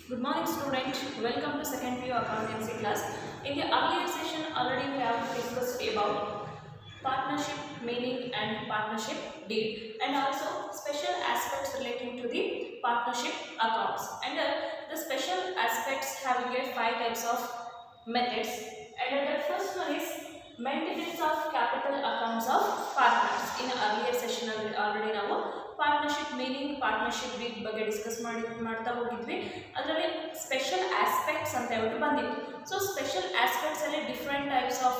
Good morning students, welcome to second PU accountancy class. In the earlier session already we have discussed about partnership meaning and partnership deed and also special aspects relating to the partnership accounts. And the special aspects having a 5 types of methods, and the first one is maintenance of capital accounts of partners. In earlier session already ನಾವು partnership meaning partnership deed ಬಗ್ಗೆ discuss ಮಾಡ್ತಾ ಹೋಗಿದ್ವಿ. ಅದರಲ್ಲಿ special aspects ಅಂತ ಹೇಳ್ಬಿಟ್ಟು ಬಂದಿತ್ತು. So special aspects ಅಲ್ಲಿ different types of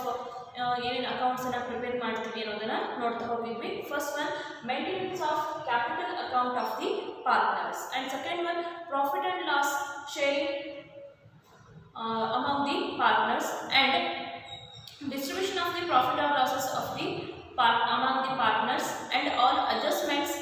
ಏನೇನು ಅಕೌಂಟ್ಸ್ ಅನ್ನ ಪ್ರಿಪೇರ್ ಮಾಡ್ತೀವಿ ಅನ್ನೋದನ್ನ ನೋಡ್ತಾ ಹೋಗಿದ್ವಿ. First one maintenance of capital account of the partners, and second one profit and loss sharing among the partners, and distribution of the profit or losses of the among the partners, and all adjustments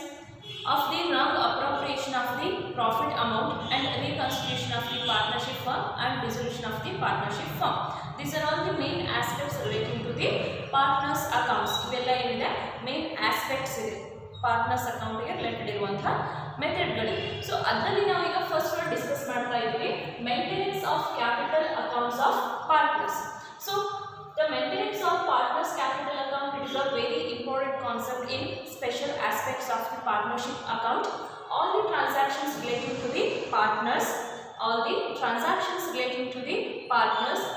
of the wrong appropriation of the profit amount, and reconstitution of the partnership firm and dissolution of the partnership firm. These are all the main aspects relating to the partners accounts. Ivella enide main aspects ide partners account ಗೆ related ಇರುವಂತ method ಗಳು. So ಅದರಲ್ಲಿ ನಾವು ಈಗ first one discuss ಮಾಡ್ತಾ ಇದ್ದೀವಿ maintenance of capital accounts of partners. So the maintenance of partners capital account, it is a very important concept in special aspects of the partnership account. All the transactions relating to the partners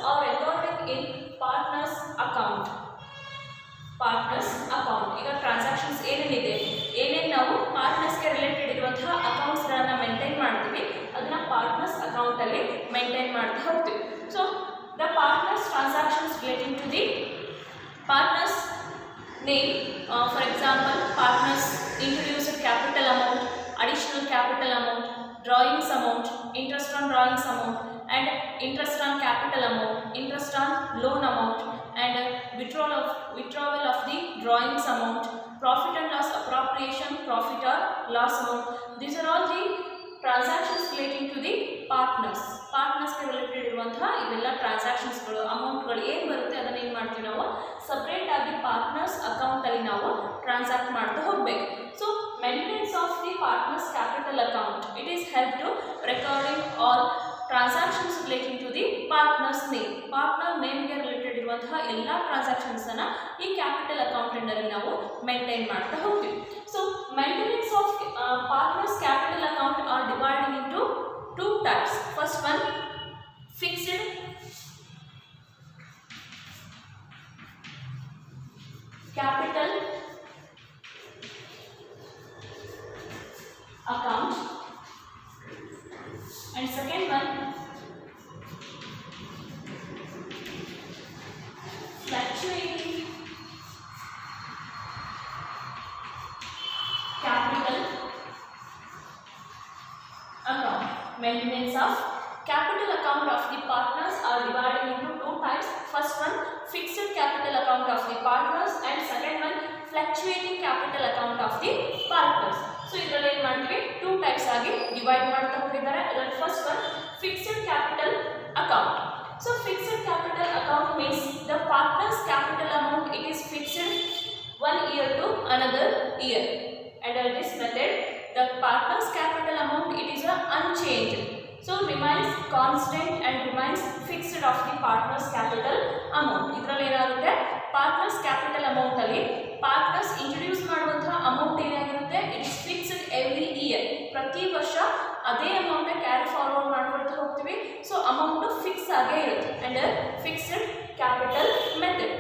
are recorded in partners account. ಈಗ transactions ಏನೇನು ನಾವು ಪಾರ್ಟ್ನರ್ಸ್ಗೆ related ಇರುವಂತಹ ಅಕೌಂಟ್ಸ್ಗಳನ್ನು maintain ಮಾಡ್ತೀವಿ, ಅದನ್ನ partners account ಅಲ್ಲಿ maintain ಮಾಡ್ತಾ ಹೋಗ್ತೀವಿ. So the partners transactions relating to the partners name, for example partners introduced capital amount, additional capital amount, drawings amount, interest on drawings amount, and interest on capital amount, interest on loan amount, and withdrawal of the drawings amount, profit and loss appropriation, profit or loss amount. These are all the transactions relating to the partners ಗೆ related ಇರುವಂತಹ ಇವೆಲ್ಲ ಟ್ರಾನ್ಸಾಕ್ಷನ್ಸ್ಗಳು ಅಮೌಂಟ್ಗಳು ಏನು ಬರುತ್ತೆ ಅದನ್ನ ಏನು ಮಾಡ್ತೀವಿ ನಾವು separate ಆಗಿ ಪಾರ್ಟ್ನರ್ಸ್ ಅಕೌಂಟ್ ಅಲ್ಲಿ ನಾವು ಟ್ರಾನ್ಸಾಕ್ಟ್ ಮಾಡ್ತಾ ಹೋಗ್ಬೇಕು. So maintenance of the partners capital account, it is help to recording all transactions relating to the partners name. Partner ನೇಮ್ಗೆ ರಿಲೇಟೆಡ್ ಇರುವಂತಹ ಎಲ್ಲ ಟ್ರಾನ್ಸಾಕ್ಷನ್ಸ್ ಅನ್ನ ಈ ಕ್ಯಾಪಿಟಲ್ ಅಕೌಂಟ್ ಅಲ್ಲಿ ನಾವು ಮೇಂಟೈನ್ ಮಾಡ್ತಾ ಹೋಗ್ತೀವಿ. So maintenance of partners capital account are divided into two types. First one, fixed capital account, and second one, fluctuating capital account. Maintenance of capital account of the partners are divided into two types. First one, fixed capital account of the partners, and second one, fluctuating capital account of the partners. So idರಲ್ಲಿ ಏನು ಮಾಡ್ತೀವಿ, two types ಆಗಿ divide ಮಾಡ್ತಾ ಹೋಗಿದ್ದಾರೆ. ಅದರಲ್ಲಿ first one, fixed capital account. So fixed capital account means the partners capital amount, it is fixed one year to another year. Under this method the partners capital amount, it is unchanged, so remains constant and remains fixed of the partners capital amount. ಇದರಲ್ಲಿ ಏನಾಗುತ್ತೆ, partners capital amount ಅಲ್ಲಿ partners introduce ಮಾಡುವಂತಹ amount ಏನಾಗಿರುತ್ತೆ, it is fixed every year. ಪ್ರತಿ ವರ್ಷ ಅದೇ amount carry forward ಮಾಡ್ಕೊಳ್ತಾ ಹೋಗ್ತೀವಿ. ಸೊ ಅಮೌಂಟ್ ಫಿಕ್ಸ್ ಆಗೇ ಇರುತ್ತೆ under fixed capital method.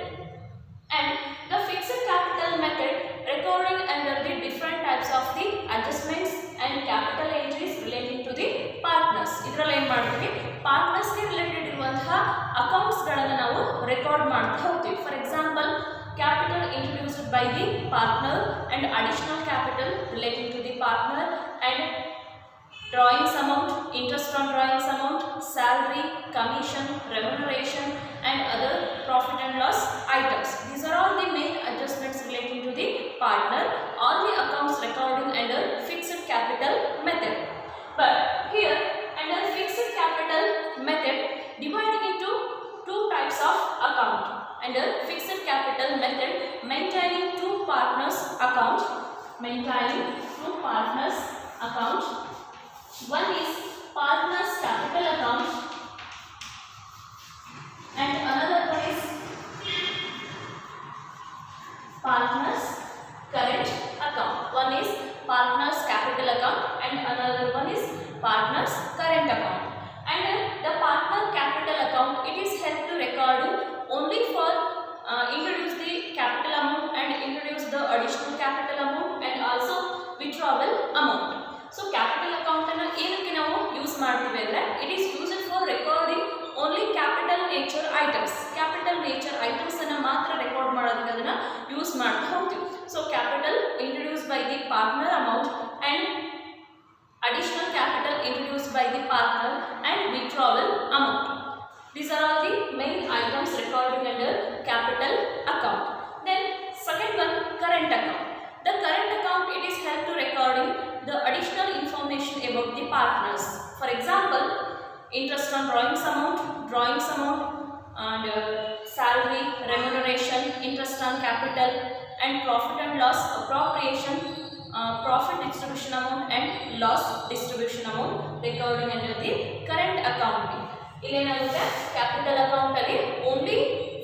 And the fixed capital method recording under the different types of the adjustments and capital entries relating to the partners. ಇದರಲ್ಲಿ ಏನು ಮಾಡ್ತೀವಿ, ಪಾರ್ಟ್ನರ್ಸ್ಗೆ ರಿಲೇಟೆಡ್ ಇರುವಂತಹ ಅಕೌಂಟ್ಸ್ಗಳನ್ನು ನಾವು record ಮಾಡ್ತಾ ಹೋಗ್ತೀವಿ. For example, capital introduced by the partner and additional capital relating to the partner, and drawings amount, interest on drawings amount, salary, commission, remuneration, and other profit and loss items. These are all the main adjustments relating to the partner. All the accounts recording under fixed capital method. But here under fixed capital method dividing into two types of account. Under fixed capital method, maintaining two partners account. One is partners capital account and another one is partners current account. One is partners capital account and another one is partners current account. And the partner capital account, it is helped to record only for introduce the capital amount and introduce the additional capital amount and also withdrawal amount. So capital account ಅನ್ನು ಏನಕ್ಕೆ ನಾವು use ಮಾಡ್ತೀವಿ ಅಂದ್ರೆ it is used for recording only capital nature items. Capital nature items ಅನ್ನು ಮಾತ್ರ record ಮಾಡೋದಕ್ಕೆ ಅದನ್ನ use ಮಾಡ್ತಾ ಹೋಗ್ತೀವಿ. So capital introduced by the partner amount and additional capital introduced by the partner and withdrawal amount. These are all the main items recorded under capital account. Then second one, current account. The current account, it is helped to recording the additional information about the partners. For example, interest on drawings amount and salary, remuneration, interest on capital and profit and loss appropriation, profit distribution amount and loss distribution amount recording under the current account. ಇಲ್ಲೇನಾಗುತ್ತೆ capital account ಅಲ್ಲಿ only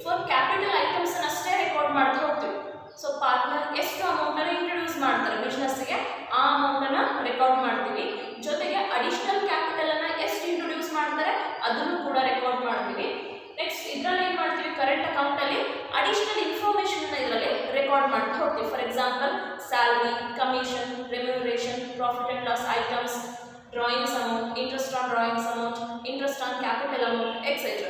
for capital items ಅಷ್ಟೇ record ಮಾಡ್ತಾ ಹೋಗ್ತೀವಿ. So partner ಎಷ್ಟು amount ಅನ್ನು introduce ಮಾಡ್ತಾರೆ ಬಿಸ್ನೆಸ್ಗೆ ಆ ಅಮೌಂಟ್ ಅನ್ನು ರೆಕಾರ್ಡ್ ಮಾಡ್ತೀವಿ. ಜೊತೆಗೆ ಅಡಿಷನಲ್ ಕ್ಯಾಪಿಟಲ್ ಅನ್ನ ಎಷ್ಟು ಇಂಟ್ರೊಡ್ಯೂಸ್ ಮಾಡ್ತಾರೆ ಅದನ್ನು ಕೂಡ ರೆಕಾರ್ಡ್ ಮಾಡ್ತೀವಿ. ನೆಕ್ಸ್ಟ್ ಇದರಲ್ಲಿ ಏನು ಮಾಡ್ತೀವಿ, ಕರೆಂಟ್ ಅಕೌಂಟ್ ಅಲ್ಲಿ ಅಡಿಷನಲ್ ಇನ್ಫಾರ್ಮೇಶನ್ ಅನ್ನ ಇದರಲ್ಲಿ ರೆಕಾರ್ಡ್ ಮಾಡ್ತಾ ಹೋಗ್ತೀವಿ. For example salary, commission, remuneration, profit and loss items, drawings amount, interest on drawings amount, interest on capital amount, etc.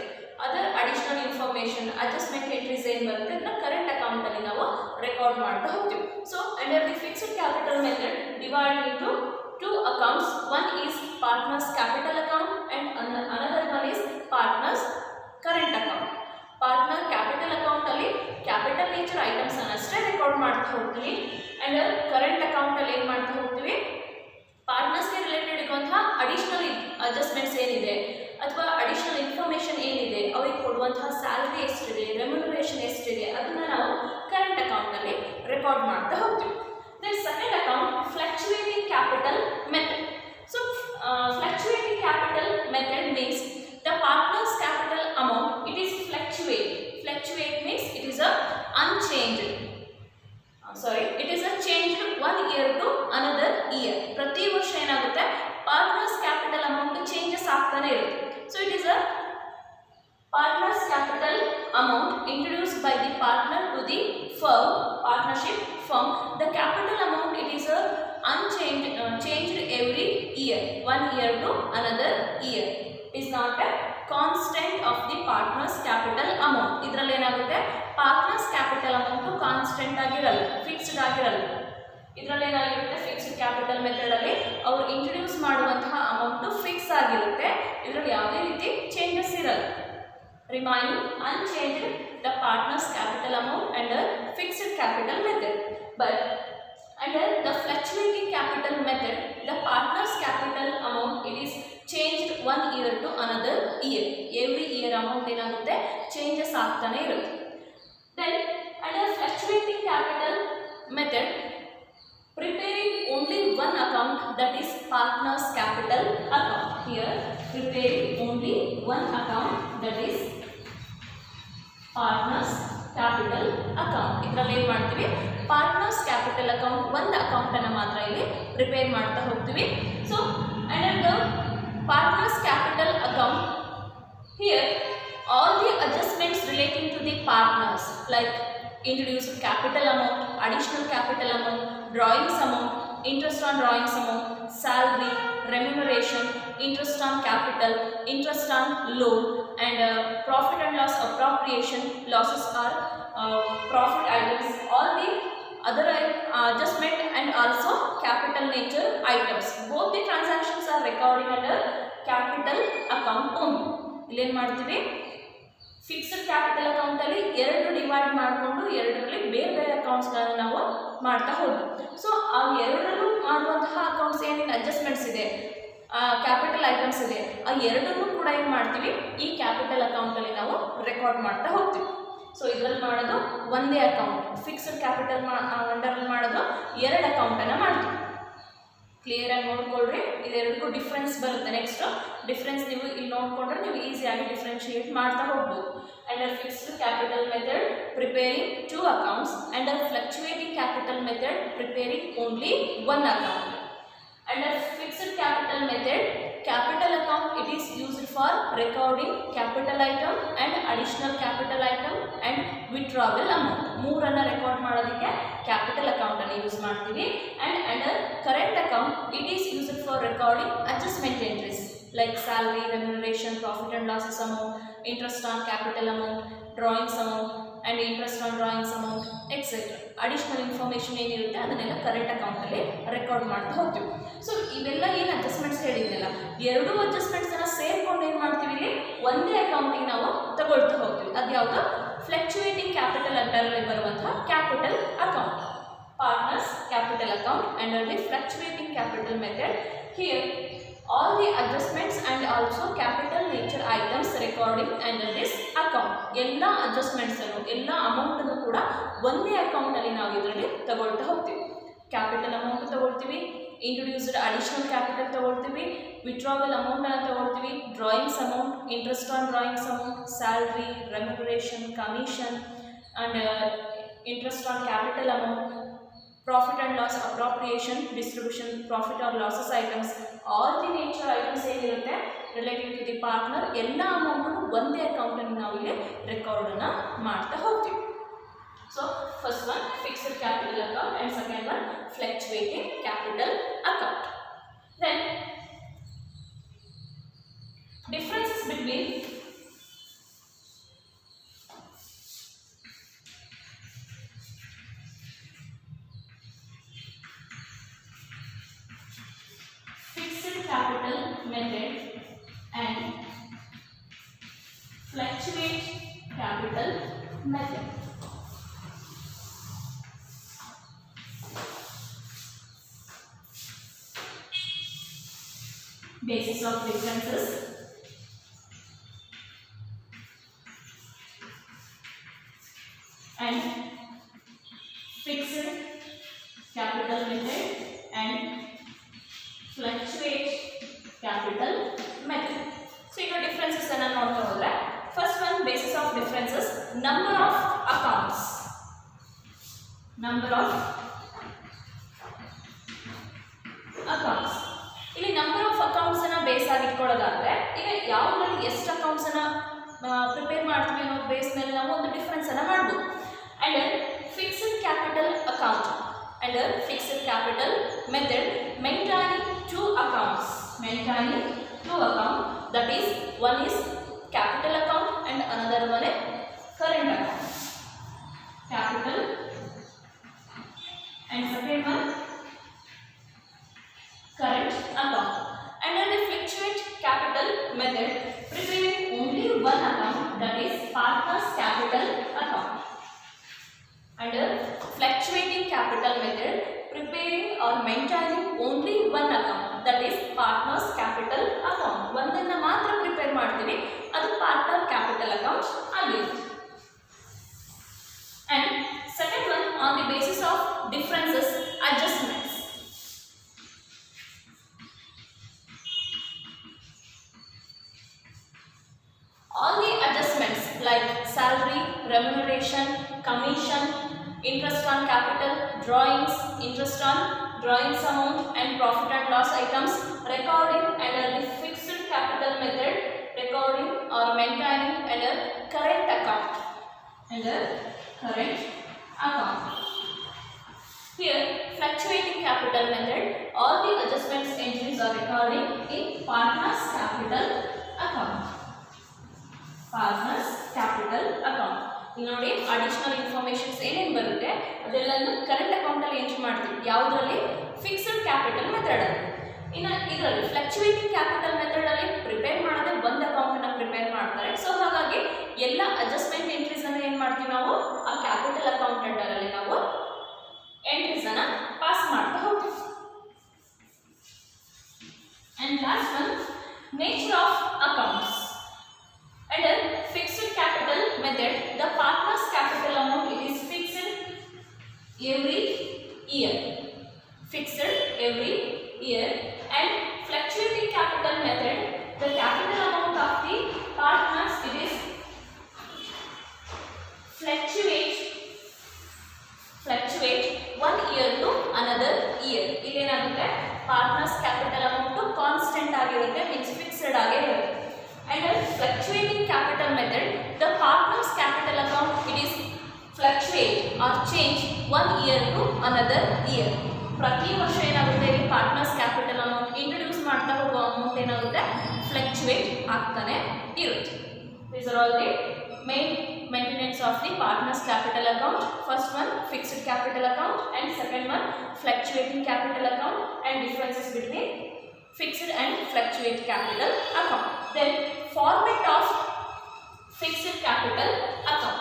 Other additional information, adjustment entries ಏನು ಬರುತ್ತೆ ಅದನ್ನ ಕರೆಂಟ್ ಅಕೌಂಟ್ ಅಲ್ಲಿ ನಾವು ರೆಕಾರ್ಡ್ ಮಾಡ್ತಾ ಹೋಗ್ತೀವಿ. So under the fixed capital method divided into two accounts. One is partners capital account and another one is partners current account. Partner capital account ಅಲ್ಲಿ capital nature items ಅನ್ನಷ್ಟೇ record ಮಾಡ್ತಾ ಹೋಗ್ತೀವಿ. And current account ಅಲ್ಲಿ ಏನು ಮಾಡ್ತಾ ಹೋಗ್ತೀವಿ, ಪಾರ್ಟ್ನರ್ಸ್ಗೆ related ಇರುವಂತಹ additional adjustments ಏನಿದೆ ಅಥವಾ ಅಡಿಷನಲ್ ಇನ್ಫಾರ್ಮೇಷನ್ ಏನಿದೆ, ಅವರಿಗೆ ಕೊಡುವಂತಹ ಸ್ಯಾಲರಿ ಎಷ್ಟಿದೆ, ರೆಮ್ಯುನರೇಷನ್ ಎಷ್ಟಿದೆ ಅದನ್ನ ನಾವು ಕರೆಂಟ್ ಅಕೌಂಟಲ್ಲಿ ರೆಕಾರ್ಡ್ ಮಾಡ್ತಾ ಹೋಗ್ತೀವಿ. Then second account fluctuating capital method. So fluctuating capital method means the partners capital amount it is fluctuate. Fluctuate means it is unchanged. It is a changed 1 year to another year. ಪ್ರತಿ ವರ್ಷ ಏನಾಗುತ್ತೆ partners capital amount changes ಆಗ್ತಾನೆ ಇರುತ್ತೆ. So it is a partners capital amount introduced by the partner to the firm, partnership firm. The capital amount it is changed every year, 1 year to another year. Is not a constant of the partners capital amount. ಇದರಲ್ಲಿ ಏನಾಗುತ್ತೆ partners capital amount constant ಆಗಿರಲ್ಲ, fixed ಆಗಿರಲ್ಲ. ಇದರಲ್ಲಿ ಏನಾಗಿರುತ್ತೆ fixed capital method ಅಲ್ಲಿ ಅವರು introduce ಮಾಡುವಂತಹ amount fix ಆಗಿರುತ್ತೆ. ಇದರಲ್ಲಿ ಯಾವುದೇ ರೀತಿ ಚೇಂಜಸ್ ಇರಲ್ಲ. Remaining unchanged the partners capital amount under fixed capital method. But under the fluctuating capital method the partners capital amount it is changed 1 year to another year. Every year amount ಏನಾಗುತ್ತೆ changes ಆಗ್ತಾನೆ ಇರುತ್ತೆ. Then under fluctuating capital method, preparing only one account, that is partners capital account. Here preparing only one account, that is partners capital account. ಇದರಲ್ಲಿ ಏನು ಮಾಡ್ತೀವಿ partners capital account ಒಂದು account ಅನ್ನು ಮಾತ್ರ ಇಲ್ಲಿ ಪ್ರಿಪೇರ್ ಮಾಡ್ತಾ ಹೋಗ್ತೀವಿ. So under the partners capital account, here all the adjustments relating to the partners like introduced capital amount, additional capital amount, drawings amount, interest on drawings amount, salary, remuneration, interest on capital, interest on loan and profit and loss appropriation, losses are profit items, all the other adjustment and also capital nature items. Both the transactions are recorded under capital account only. ಇಲ್ಲಿ ಏನು ಮಾಡ್ತೀವಿ fixed capital account ಅಲ್ಲಿ ಎರಡು divide ಮಾಡಿಕೊಂಡು ಎರಡರಲ್ಲಿ ಬೇರೆ ಬೇರೆ ಅಕೌಂಟ್ಸ್ಗಳನ್ನು ನಾವು ಮಾಡ್ತಾ ಹೋದ್ವಿ. ಸೊ ಆ ಎರಡರಲ್ಲೂ ಮಾಡುವಂತಹ ಅಕೌಂಟ್ಸ್ ಏನೇನು ಅಡ್ಜಸ್ಟ್ಮೆಂಟ್ಸ್ ಇದೆ, ಕ್ಯಾಪಿಟಲ್ ಐಟಮ್ಸ್ ಇದೆ, ಆ ಎರಡನ್ನೂ ಕೂಡ ಏನು ಮಾಡ್ತೀವಿ ಈ ಕ್ಯಾಪಿಟಲ್ ಅಕೌಂಟಲ್ಲಿ ನಾವು ರೆಕಾರ್ಡ್ ಮಾಡ್ತಾ ಹೋಗ್ತೀವಿ. ಸೊ ಇದರಲ್ಲಿ ಮಾಡೋದು ಒಂದೇ ಅಕೌಂಟ್, ಫಿಕ್ಸ್ಡ್ ಕ್ಯಾಪಿಟಲ್ ಅಂಡರಲ್ಲಿ ಮಾಡೋದು ಎರಡು ಅಕೌಂಟನ್ನು ಮಾಡ್ತೀವಿ. ಕ್ಲಿಯರ್ ಆಗಿ ನೋಡ್ಕೊಳ್ರಿ, ಇದೆರಡಕ್ಕೂ ಡಿಫ್ರೆನ್ಸ್ ಬರುತ್ತೆ. ನೆಕ್ಸ್ಟ್ ಡಿಫ್ರೆನ್ಸ್ ನೀವು ಇಲ್ಲಿ ನೋಡ್ಕೊಂಡ್ರೆ ನೀವು ಈಸಿಯಾಗಿ ಡಿಫ್ರೆನ್ಶಿಯೇಟ್ ಮಾಡ್ತಾ ಹೋಗ್ಬೋದು. Under fixed capital method preparing 2 accounts, under fluctuating capital method preparing only 1 account. Under fixed capital method, capital account it is used for recording capital item and additional capital item and withdrawal amount. ಮೂರನ್ನ record ಮಾಡೋದಕ್ಕೆ capital account ಅನ್ನು use ಮಾಡ್ತೀವಿ. And under current account it is used for recording adjustment entries like salary, remuneration, profit and losses amount, interest on capital amount, drawings amount and interest on drawings amount etcetera. Additional information ಏನಿರುತ್ತೆ ಅದನ್ನೆಲ್ಲ current ಅಕೌಂಟಲ್ಲಿ record ಮಾಡ್ತಾ ಹೋಗ್ತೀವಿ. So ಇವೆಲ್ಲ ಏನು adjustments ಹೇಳಿದ್ನಲ್ಲ, ಎರಡೂ ಅಡ್ಜಸ್ಟ್ಮೆಂಟ್ಸನ್ನು ಸೇರ್ಕೊಂಡು ಏನು ಮಾಡ್ತೀವಿ, ಇಲ್ಲಿ ಒಂದೇ ಅಕೌಂಟಿಗೆ ನಾವು ತಗೊಳ್ತಾ ಹೋಗ್ತೀವಿ. ಅದು ಯಾವುದು, ಫ್ಲಕ್ಚುಯೇಟಿಂಗ್ ಕ್ಯಾಪಿಟಲ್ ಅಂಡರಲ್ಲಿ ಬರುವಂತಹ capital account, partners capital account under the fluctuating capital method. Here all the adjustments and also capital nature items recording under this account. ಎಲ್ಲ ಅಡ್ಜಸ್ಟ್ಮೆಂಟ್ಸ್ ಅನ್ನು, ಎಲ್ಲ ಅಮೌಂಟ್ ಅನ್ನು ಕೂಡ ಒಂದೇ ಅಕೌಂಟ್ ಅಲ್ಲಿ ನಾವು ಇದರಲ್ಲಿ ತಗೊಳ್ತಾ ಹೋಗ್ತೀವಿ. ಕ್ಯಾಪಿಟಲ್ ಅಮೌಂಟ್ ತಗೊಳ್ತೀವಿ, ಇಂಟ್ರೊಡ್ಯೂಸ್ಡ್ ಅಡಿಷನಲ್ ಕ್ಯಾಪಿಟಲ್ ತಗೊಳ್ತೀವಿ, ವಿಡ್ರಾವಲ್ ಅಮೌಂಟ್ ಅನ್ನು ತಗೊಳ್ತೀವಿ, drawings amount, interest on drawings amount, salary, remuneration, commission and interest on capital amount, profit and loss appropriation, distribution, profit or losses items, all the nature items ಏನಿರುತ್ತೆ related to the partner, ಎಲ್ಲ ಅಮೌಂಟನ್ನು ಒಂದೇ ಅಕೌಂಟನ್ನು ನಾವು ಇಲ್ಲಿ ರೆಕಾರ್ಡನ್ನು ಮಾಡ್ತಾ ಹೋಗ್ತೀವಿ. So first one fixed capital account and second one fluctuating capital account. Then differences between capital method and fluctuate capital method. Basis of differences. And fixed capital method and fluctuate capital method. So ಈಗ differences ಅನ್ನು ನೋಡ್ತಾ ಹೋದ್ರೆ, first one basis of differences, number of accounts. Number of accounts, ಇಲ್ಲಿ number of accounts ಅನ್ನ base ಆಗಿ ಇಟ್ಕೊಳ್ಳೋದಾದ್ರೆ, ಈಗ ಯಾವುದ್ರಲ್ಲಿ ಎಷ್ಟು ಅಕೌಂಟ್ಸ್ ಅನ್ನ ಪ್ರಿಪೇರ್ ಮಾಡ್ತೀವಿ ಅನ್ನೋ ಬೇಸ್ ಮೇಲೆ ನಾವು ಒಂದು ಡಿಫ್ರೆನ್ಸ್ ಅನ್ನ ಮಾಡ್ಬೋದು. And fixed capital account under fixed capital method maintaining 2 accounts, maintaining 2 accounts, that is one is capital account and another one is current account. Capital and second one current account. Under the fluctuate capital method, preparing only one account, that is partners capital account. Under fluctuating capital method, preparing or maintaining only one account, that is partners capital account. ಒಂದನ್ನ ಮಾತ್ರ prepare ಮಾಡ್ತೀವಿ, ಅದು partner capital account ಆಗಿರುತ್ತೆ. And second one on the basis of differences, adjustments. All the adjustments like salary, remuneration, commission, interest on capital, drawings, interest on drawings amount and profit and loss items, recording under the fixed capital method, recording or maintaining under current account, under current account. Here fluctuating capital method, all the adjustments entries are recording in partners capital account. Partners capital account. ನೋಡಿ additional informations ಏನೇನು ಬರುತ್ತೆ ಅದೆಲ್ಲನೂ current ಅಕೌಂಟಲ್ಲಿ entry ಮಾಡ್ತೀವಿ. ಯಾವುದರಲ್ಲಿ, fixed capital ಮೆಥಡಲ್ಲಿ. ಇನ್ನು ಇದರಲ್ಲಿ fluctuating capital ಮೆಥಡಲ್ಲಿ prepare ಮಾಡೋದೇ ಒಂದು ಅಕೌಂಟನ್ನು ಪ್ರಿಪೇರ್ ಮಾಡ್ತಾರೆ. ಸೊ ಹಾಗಾಗಿ ಎಲ್ಲ ಅಡ್ಜಸ್ಟ್ಮೆಂಟ್ ಎಂಟ್ರೀಸನ್ನು ಏನು ಮಾಡ್ತೀವಿ ನಾವು ಆ ಕ್ಯಾಪಿಟಲ್ ಅಕೌಂಟ್ ಅಂಡರಲ್ಲಿ ನಾವು ಎಂಟ್ರೀಸನ್ನು ಪಾಸ್ ಮಾಡ್ತಾ ಹೋಗ್ತೀವಿ. And last one nature of accounts. Under fixed capital method, the partner's capital amount it is fixed every year. Fixed every year. And fluctuating capital method, the capital amount of the partners it is fluctuate 1 year to another year. ಇಲ್ಲಿ ಏನಾಗುತ್ತೆ partners capital amount constant ಆಗಿರುತ್ತೆ, means fixed ಆಗೇ ಇರುತ್ತೆ. And fluctuating capital method, the partners capital account it is fluctuate or change 1 year to another year. ಪ್ರತಿ ವರ್ಷ ಏನಾಗುತ್ತೆ ಇಲ್ಲಿ partners capital amount introduce ಮಾಡ್ತಾ ಹೋಗೋ ಅಮೌಂಟ್ ಏನಾಗುತ್ತೆ ಫ್ಲಕ್ಚುಯೇಟ್ ಆಗ್ತಾನೆ ಇರುತ್ತೆ. These are all the main maintenance of the partners capital account. First one fixed capital account and second one fluctuating capital account and differences between fixed and fluctuate capital account. Then format of fixed capital account.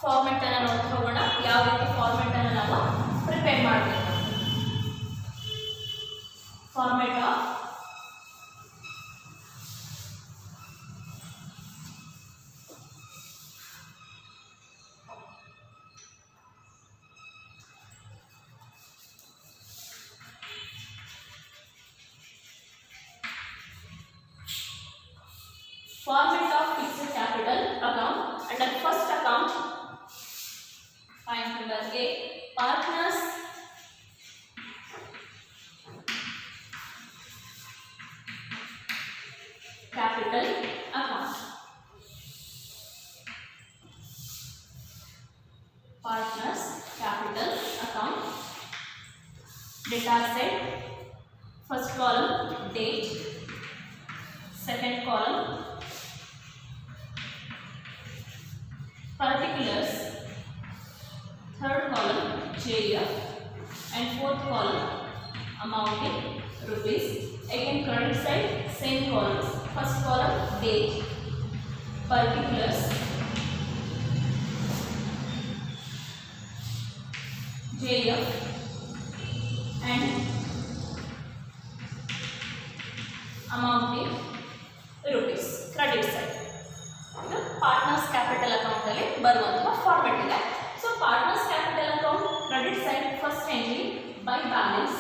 Format ಅನ್ನು ನೋಡ್ತಾ ಹೋಗೋಣ, ಯಾವ ರೀತಿ format ಅನ್ನು ನಾವು prepare ಮಾಡಬೇಕು. Format of fixed capital account. Under first account, point number A, partners capital account. Partners capital account. Data set. First column date. Second column particulars. Third column JF. And fourth column amount in rupees. Again credit side same columns. First column date, particulars, JF and amount in rupees. Credit side. ಇದು partners capital account ಅಲ್ಲಿ ಬರುವಂತಹ format ಇದೆ. So partners capital account credit side first entry by balance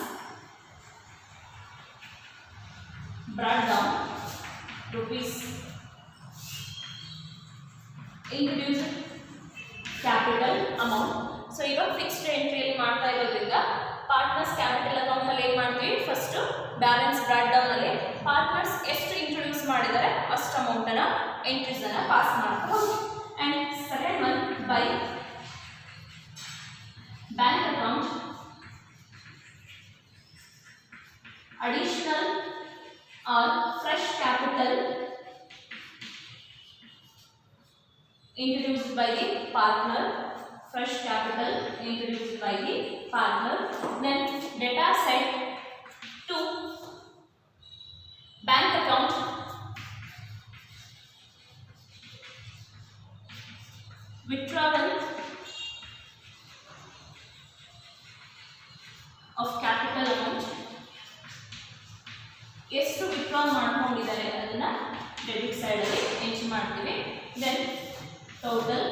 brought down rupees introduced capital amount. So ಈಗ fixed ಎಂಟ್ರಿಯಲ್ಲಿ ಮಾಡ್ತಾ ಇರೋದ್ರಿಂದ partners capital account ಅಲ್ಲಿ ಏನು ಮಾಡ್ತೀವಿ, ಫಸ್ಟ್ ಬ್ಯಾಲೆನ್ಸ್ ಬ್ರಾಟ್ ಡೌನ್ ಅಲ್ಲಿ ಪಾರ್ಟ್ನರ್ಸ್ ಎಷ್ಟು ಇಂಟ್ರೊಡ್ಯೂಸ್ ಮಾಡಿದ್ದಾರೆ ಅಷ್ಟು ಅಮೌಂಟ್ ಅನ್ನ ಎಂಟ್ರೀಸ್ ಅನ್ನ ಪಾಸ್ ಮಾಡ್ತಾ ಹೋಗ್ತೀವಿ. And second one by bank account additional or fresh capital introduced by the partner. Fresh capital introduced by the partner. Then data set to bank account withdrawal of capital amount. ಎಷ್ಟು withdraw ಮಾಡ್ಕೊಂಡಿದ್ದಾರೆ ಅದನ್ನ debit side ಅಲ್ಲಿ entry ಮಾಡ್ತೀವಿ. Then total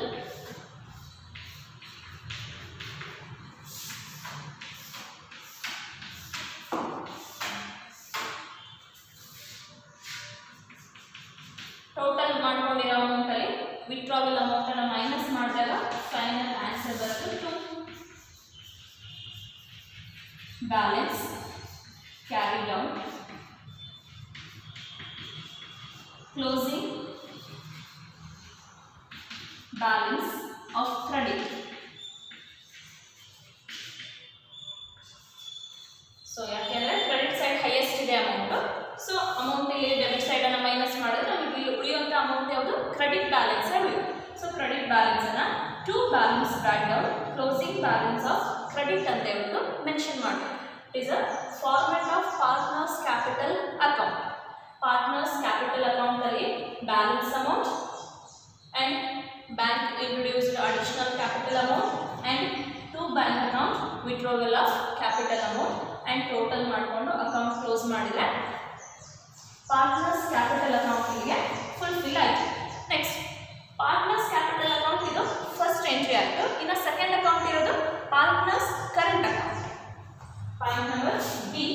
ಮಾಡ್ಕೊಂಡಿರೋ amount ಅಲ್ಲಿ withdrawal amount ಅನ್ನ minus ಮಾಡಿದಾಗ final answer ಬರುತ್ತೆ 2. Balance carry down closing balance of credit. So ಯಾಕೆಂದ್ರೆ ಕ್ರೆಡಿಟ್ ಸೈಡ್ ಹೈಯೆಸ್ಟ್ ಇದೆ ಅಮೌಂಟ್. ಸೊ ಅಮೌಂಟ್ ಇಲ್ಲಿ ಡೆಬಿಟ್ ಸೈಡ್ ಅನ್ನ ಮೈನಸ್ ಮಾಡಿದ್ರೆ ನಮಗೆ ಇಲ್ಲಿ ಉಳಿಯುವಂತ ಅಮೌಂಟ್ ಯಾವುದು, ಕ್ರೆಡಿಟ್ ಬ್ಯಾಲೆನ್ಸ್ ಉಳಿಯುತ್ತೆ. ಸೊ ಕ್ರೆಡಿಟ್ ಬ್ಯಾಲೆನ್ಸ್ ಅನ್ನ to balance brought down closing balance of credit ಅಂತ ಹೇಳ್ಬಿಟ್ಟು ಮೆನ್ಷನ್ ಮಾಡಬೇಕು. It is a format of partners capital account. Partners capital account ಅಲ್ಲಿ balance amount and bank introduced additional capital amount and to bank account withdrawal of capital amount and total ಮಾಡಿಕೊಂಡು account close ಮಾಡಿದ್ರೆ partners capital account ಇಲ್ಲಿಗೆ fulfil ಆಯಿತು. Next partners capital account ಇದು first entry ಆಯಿತು. ಇನ್ನು second account ಇರೋದು partners current account. Point number B,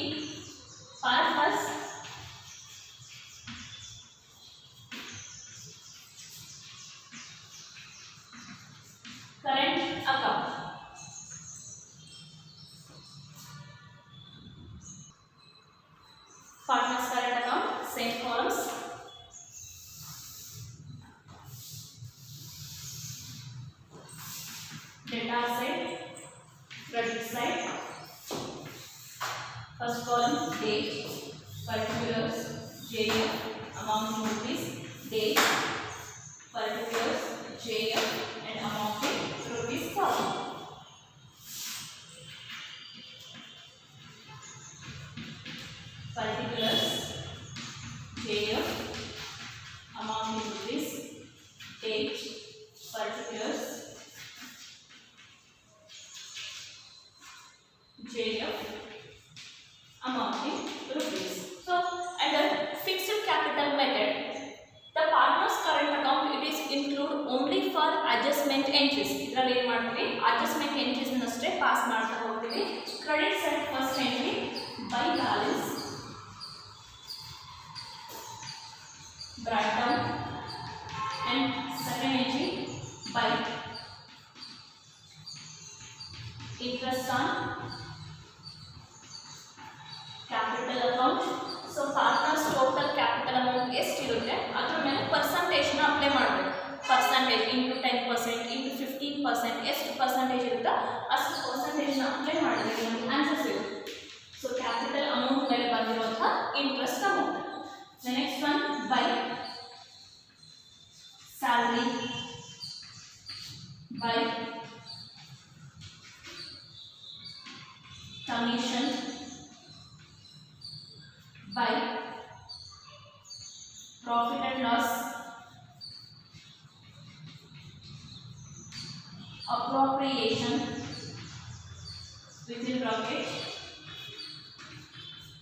partners current account, same columns. Debtor side, credit side. First column date, particulars, JF, amount in rupees, date, particulars, JF, and amount in rupees column. Particulars, JF, amount in rupees, date, particulars, JF, amount in rupees. So, under fixed capital method, the partner's current account it is include only for adjustment entries. ಇದರಲ್ಲಿ ಏನು ಮಾಡ್ತೀವಿ adjustment entries ಅನ್ನಷ್ಟೇ pass ಮಾಡ್ತಾ ಹೋಗ್ತೀವಿ. Credit side first entry by balance, brought down, and second entry by interest on capital account. So partners total capital amount ಎಷ್ಟು ಇರುತ್ತೆ ಅದರ ಮೇಲೆ percentage ನ ಅಪ್ಲೈ ಮಾಡಬೇಕು. ಪರ್ಸೆಂಟೇಜ್ ಇಂಟು 10% ಇಂಟು 15% ಎಷ್ಟು ಪರ್ಸೆಂಟೇಜ್ ಇರುತ್ತೋ ಅಷ್ಟು ಪರ್ಸೆಂಟೇಜ್ ನ ಅಪ್ಲೈ ಮಾಡಿದ್ರೆ ನಮಗೆ ಆನ್ಸರ್ ಸಿಗುತ್ತೆ. ಸೊ ಕ್ಯಾಪಿಟಲ್ ಅಮೌಂಟ್ ಮೇಲೆ ಬಂದಿರುವಂತಹ interest amount. The next one by salary, by commission, by profit and loss, appropriation within bracket,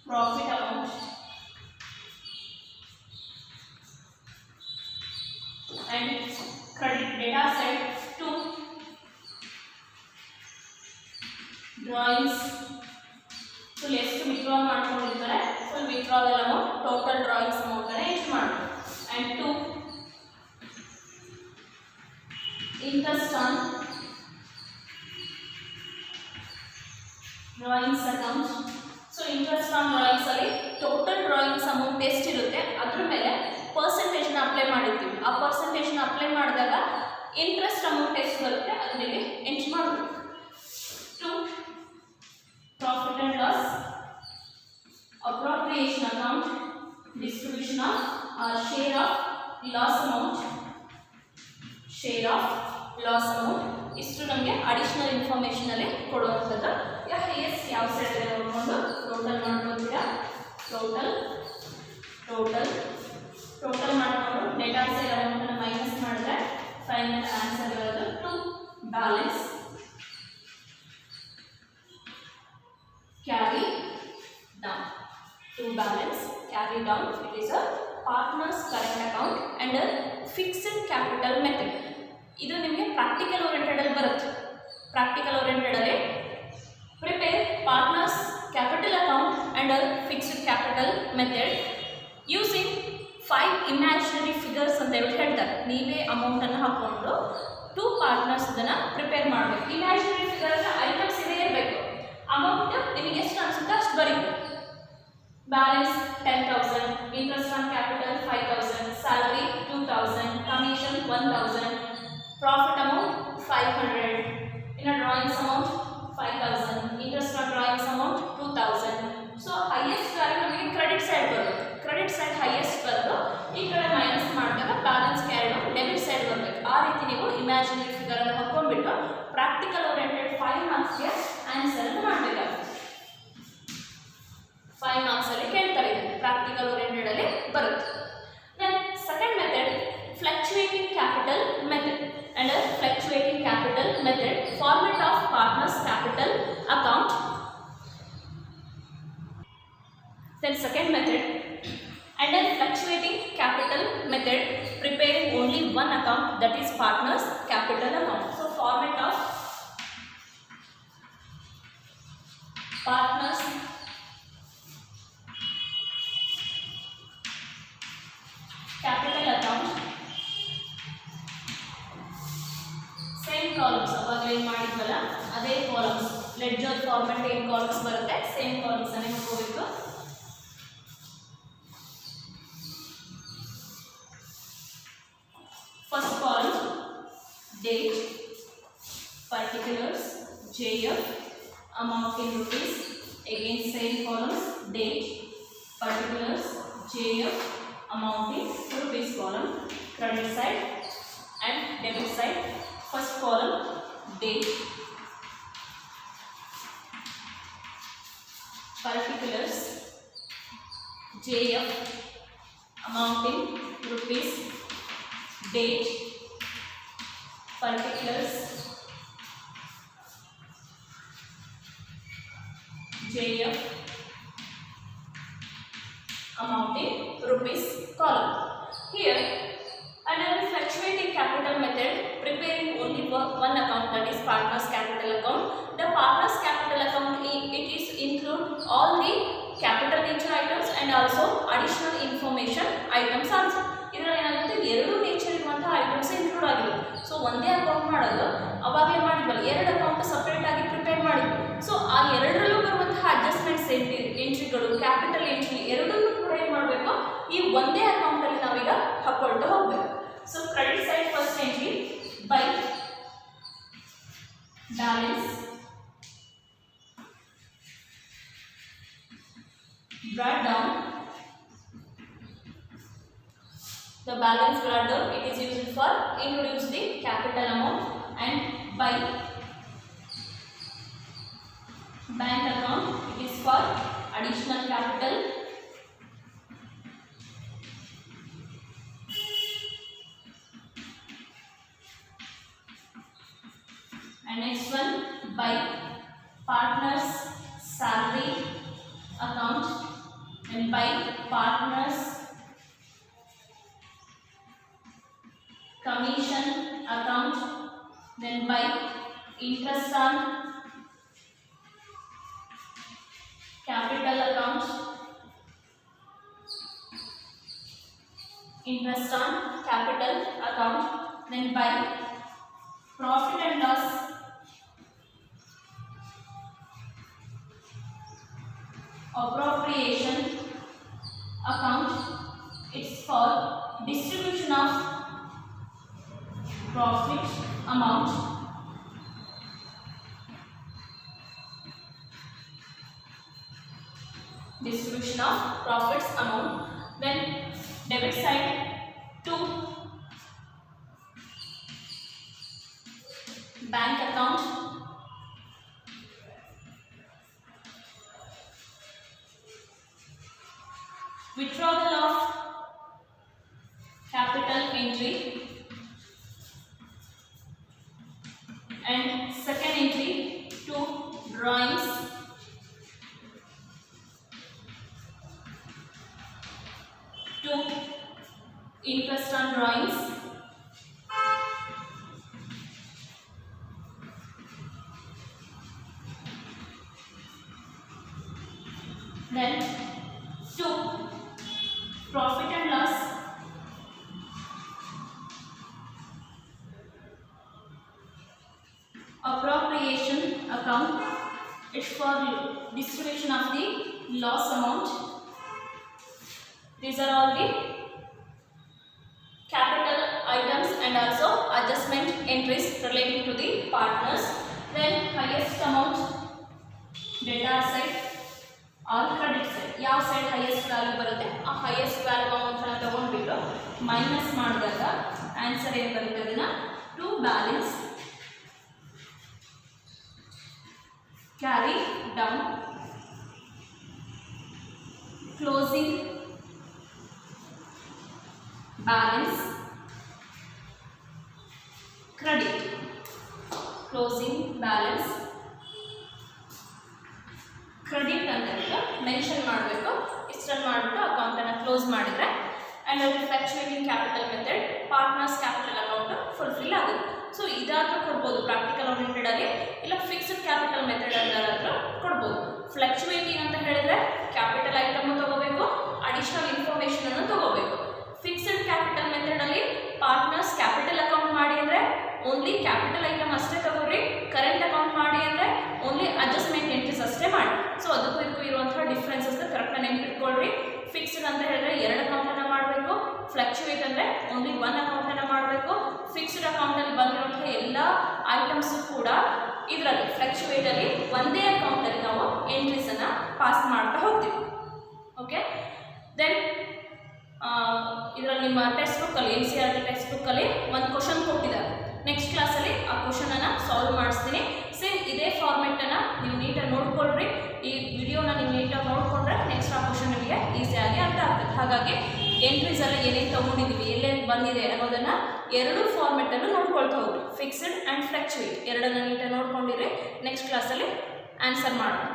profit amount, and credit data side to drawings. Full ಎಷ್ಟು withdraw ಮಾಡ್ಕೊಂಡಿರ್ತಾರೆ full withdrawal amount total drawings amount ಅನ್ನು ಎಷ್ಟು ಮಾಡಬೇಕು. And to interest on drawings account. So interest on drawings ಅಲ್ಲಿ total drawings amount ಎಷ್ಟಿರುತ್ತೆ ಅದ್ರ ಮೇಲೆ ಪರ್ಸೆಂಟೇಜ್ನ ಅಪ್ಲೈ ಮಾಡಿರ್ತೀವಿ. ಆ ಪರ್ಸೆಂಟೇಜ್ನ ಅಪ್ಲೈ ಮಾಡಿದಾಗ ಇಂಟ್ರೆಸ್ಟ್ ಅಮೌಂಟ್ ಎಷ್ಟು ಬರುತ್ತೆ ಅದರಲ್ಲಿ ಎಂಟ್ರಿ ಮಾಡಬೇಕು. To profit and loss, appropriation account, distribution of share of loss amount, share of loss amount. ಇಷ್ಟು ನಮಗೆ ಅಡಿಷನಲ್ ಇನ್ಫಾರ್ಮೇಷನ್ ಅಲ್ಲಿ ಕೊಡುವಂಥದ್ದು. ಹೈಯೆಸ್ಟ್ ಯಾವ ಸೈಡ್ ಇದೆ ನೋಡಿಕೊಂಡು ಟೋಟಲ್ ಮಾಡ್ಕೊತೀರಾ. ಟೋಟಲ್ ಟೋಟಲ್ ಟೋಟಲ್ ಮಾಡಿಕೊಂಡು ಡೇಟಾ ಸೈಡ್ ಅಮೌಂಟನ್ನು ಮೈನಸ್ ಮಾಡಿದ್ರೆ ಫೈನಲ್ ಆನ್ಸರ್ ಇರೋದು to balance, carry down. To balance, carry down. It is a partner's current account under fixed capital method. ಇದು ನಿಮಗೆ ಪ್ರಾಕ್ಟಿಕಲ್ ಓರಿಯೆಂಟೆಡ್ ಅಲ್ಲಿ ಬರುತ್ತೆ. ಪ್ರಾಕ್ಟಿಕಲ್ ಓರಿಯೆಂಟೆಡ್ ಅಲ್ಲಿ prepare partners capital account under fixed capital method using 5 imaginary figures ಅಂತ ಹೇಳ್ತಾರೆ. ನೀವೇ amount ಅನ್ನು ಹಾಕೊಂಡು 2 ಪಾರ್ಟ್ನರ್ಸ್ ಇದನ್ನು ಪ್ರಿಪೇರ್ ಮಾಡಬೇಕು. ಇಮ್ಯಾಜಿನರಿ ಫಿಗರ್ ಅಂದ್ರೆ ಐಟಮ್ಸ್ ಇದೇ ಇರಬೇಕು. ಅಮೌಂಟ್ ನಿಮಗೆ ಎಷ್ಟು ಅನಿಸುತ್ತೆ ಅಷ್ಟು ಬರೀಬೇಕು. Balance 10,000, interest on capital 5,000, salary 2,000, commission 1,000, profit amount 500, ಇನ್ನು drawings amount 5,000, interest on drawings amount 2,000. So highest value ನಮಗೆ ಕ್ರೆಡಿಟ್ ಸೈಡ್ ಬರಬೇಕು. ಕ್ರೆಡಿಟ್ ಸೈಡ್ ಹೈಯೆಸ್ಟ್ ಬಂದು ಈ ಕಡೆ ಮೈನಸ್ ಮಾಡಿದಾಗ balance carry down debit side ಬರಬೇಕು. ಆ ರೀತಿ ನೀವು ಇಮ್ಯಾಜಿನರಿ ಫಿಗರ್ ಅನ್ನು ಹಾಕೊಂಡ್ಬಿಟ್ಟು ಪ್ರಾಕ್ಟಿಕಲ್ ಓರಿಯೆಂಟೆಡ್ 5 ಮಾರ್ಕ್ಸ್ಗೆ ಆನ್ಸರ್ ಮಾಡಬೇಕಾಗುತ್ತೆ. 5 ಮಾರ್ಕ್ಸ್ ಅಲ್ಲಿ ಕೇಳ್ತಾರೆ. ಪ್ರಾಕ್ಟಿಕಲ್ ಓರಿಯೆಂಟೆಡ್ ಅಲ್ಲಿ ಬರುತ್ತೆ. Then second method fluctuating capital method. Under fluctuating capital method format of partners capital account. Then second method under fluctuating capital method preparing only one account, that is partners capital account. So format of partners capital account, same columns ಅವಾಗ ಏನು ಮಾಡಿದ್ವಲ್ಲ ಅದೇ columns ledger format ಏನು columns ಬರುತ್ತೆ same columns ಅನ್ನು ಹಾಕೋಬೇಕು. JF amount in rupees, again same columns, date, particulars, JF amount in rupees column, credit side and debit side. First column date, particulars, JF amount in rupees, date, particulars, JF amount in rupees column. Here under the fluctuating capital method, preparing only one account, that is partners capital account. The partners capital account, it is include all the capital nature items and also additional information items also. ಇದರಲ್ಲಿ ಏನಾಗುತ್ತೆ, ಎರಡು nature ಇರುವಂತಹ items include ಆಗಿವೆ. So ಒಂದೇ account ಮಾಡೋದು ಅವಾಗಲೇ ಮಾಡಿದ್ವಲ್ಲ, ಎರಡು account separate ಆಗಿ ಪ್ರಿಪೇರ್ ಮಾಡಿದ್ವಿ. ಸೊ ಆ ಎರಡರಲ್ಲೂ ಬರುವಂತಹ ಅಡ್ಜಸ್ಟ್ಮೆಂಟ್ಸ್ ಎಂಟ್ರಿಗಳು, ಕ್ಯಾಪಿಟಲ್ ಎಂಟ್ರಿ ಎರಡನ್ನೂ ಕೂಡ ಏನು ಮಾಡಬೇಕು, ಈ ಒಂದೇ ಅಕೌಂಟ್ ಅಲ್ಲಿ ನಾವೀಗ ಹಾಕೊಳ್ತಾ ಹೋಗ್ಬೇಕು. So credit side first entry by balance brought down. The balance brought down, it is used for introduce the capital amount, and by bank account, it is for additional capital. And next one by partners salary account, and by partners commission account, then by interest on capital account, interest on capital account, then by profit and loss appropriation account. It's for distribution of profit amount, distribution of profits amount. Then debit side to bank account, withdrawal of capital entry, and second entry to drawings, to interest on drawings, then to profit and loss, appropriation account. It's for distribution of the loss amount. These are all the capital items and also adjustment entries relating to the partners. Then highest amount, debtor side or credit side. ಯಾವ side highest value ಬರುತ್ತೆ ಆ highest value ಅಮೌಂಟನ್ನು ತಗೊಂಡ್ಬಿಟ್ಟು minus ಮಾಡಿದಾಗ answer ಏನು ಬರುತ್ತೆ, ಅದನ್ನು to balance carry down, closing balance credit, closing balance credit ಅಂತ ಮೆನ್ಷನ್ ಮಾಡಬೇಕು. ಇಷ್ಟನ್ನು ಮಾಡಿಬಿಟ್ಟು ಅಕೌಂಟನ್ನು ಕ್ಲೋಸ್ ಮಾಡಿದರೆ ಆ್ಯಂಡ್ ಅದು fluctuating capital method partners capital account fulfil ಆಗುತ್ತೆ. ಸೊ ಇದಾದರೂ ಕೊಡ್ಬೋದು ಪ್ರಾಕ್ಟಿಕಲ್ ಓರಿಯೆಂಟೆಡ್ ಆಗಿ, ಇಲ್ಲ ಫಿಕ್ಸ್ಡ್ ಕ್ಯಾಪಿಟಲ್ ಮೆಥಡ್ ಅಂತಾದ್ರೂ ಕೊಡ್ಬೋದು. ಫ್ಲಕ್ಚುಯೇಟಿಂಗ್ ಅಂತ ಹೇಳಿದ್ರೆ ಕ್ಯಾಪಿಟಲ್ ಐಟಮ್ ತಗೋಬೇಕು, ಅಡಿಷನಲ್ ಇನ್ಫಾರ್ಮೇಷನ್ ಅನ್ನು ತಗೋಬೇಕು. ಫಿಕ್ಸ್ಡ್ ಕ್ಯಾಪಿಟಲ್ ಮೆಥಡ್ ಅಲ್ಲಿ ಪಾರ್ಟ್ನರ್ಸ್ ಕ್ಯಾಪಿಟಲ್ ಅಕೌಂಟ್ ಮಾಡಿ ಅಂದರೆ ಓನ್ಲಿ ಕ್ಯಾಪಿಟಲ್ ಐಟಮ್ ಅಷ್ಟೇ ತಗೋರಿ, ಕರೆಂಟ್ ಅಕೌಂಟ್ ಮಾಡಿ ಅಂದರೆ ಓನ್ಲಿ ಅಡ್ಜಸ್ಟ್ಮೆಂಟ್ ಎಂಟ್ರೀಸ್ ಅಷ್ಟೇ ಮಾಡಿ. ಸೊ ಅದಕ್ಕೂ ಇದಕ್ಕೂ ಇರುವಂತಹ ಡಿಫ್ರೆನ್ಸಸ್ ಕರೆಕ್ಟಾಗಿ ನೆನ್ಪಿಟ್ಕೊಳ್ರಿ. ಫಿಕ್ಸ್ಡ್ ಅಂತ ಹೇಳಿದ್ರೆ ಎರಡು ಅಕೌಂಟನ್ನು ಮಾಡಬೇಕು, ಫ್ಲಕ್ಚುಯೇಟ್ ಅಂದರೆ ಓನ್ಲಿ ಒನ್ ಅಕೌಂಟನ್ನು ಮಾಡಬೇಕು. ಫಿಕ್ಸ್ಡ್ ಅಕೌಂಟಲ್ಲಿ ಬಂದಿರುವಂತಹ ಎಲ್ಲ ಐಟಮ್ಸು ಕೂಡ ಇದರಲ್ಲಿ ಫ್ಲಕ್ಚುಯೇಟಲ್ಲಿ ಒಂದೇ ಅಕೌಂಟಲ್ಲಿ ನಾವು ಎಂಟ್ರೀಸನ್ನು ಪಾಸ್ ಮಾಡ್ತಾ ಹೋಗ್ತೀವಿ. ಓಕೆ, ದೆನ್ ಇದರಲ್ಲಿ ನಿಮ್ಮ ಟೆಕ್ಸ್ಟ್ ಬುಕ್ಕಲ್ಲಿ NCERT ಟೆಕ್ಸ್ಟ್ ಬುಕ್ಕಲ್ಲಿ ಒಂದು ಕ್ವಶನ್ ಕೊಟ್ಟಿದ್ದಾರೆ. ನೆಕ್ಸ್ಟ್ ಕ್ಲಾಸಲ್ಲಿ ಆ ಕ್ವಶನನ್ನು ಸಾಲ್ವ್ ಮಾಡಿಸ್ತೀನಿ. ಸೇಮ್ ಇದೇ ಫಾರ್ಮೆಟನ್ನು ನೀವು ನೀಟಾಗಿ ನೋಡ್ಕೊಳ್ರಿ. ಈ ವಿಡಿಯೋನ ನೀವು ನೀಟಾಗಿ ನೋಡಿಕೊಂಡ್ರೆ ನೆಕ್ಸ್ಟ್ ಆ ಕ್ವಶನ್ ನಿಮಗೆ ಈಸಿಯಾಗಿ ಅರ್ಥ ಆಗ್ತದೆ. ಹಾಗಾಗಿ ಎಂಟ್ರೀಸಲ್ಲಿ ಏನೇನು ತೊಗೊಂಡಿದ್ದೀವಿ, ಎಲ್ಲೇನು ಬಂದಿದೆ ಅನ್ನೋದನ್ನು ಎರಡು ಫಾರ್ಮೆಟನ್ನು ನೋಡ್ಕೊಳ್ತಾ ಹೋಗ್ರಿ. ಫಿಕ್ಸ್ಡ್ ಆ್ಯಂಡ್ ಫ್ಲಕ್ಚುಯೇಟ್ ಎರಡನ್ನು ನೀಟಾಗಿ ನೋಡ್ಕೊಂಡಿರಿ. ನೆಕ್ಸ್ಟ್ ಕ್ಲಾಸಲ್ಲಿ ಆನ್ಸರ್ ಮಾಡೋಣ.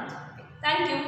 Thank you.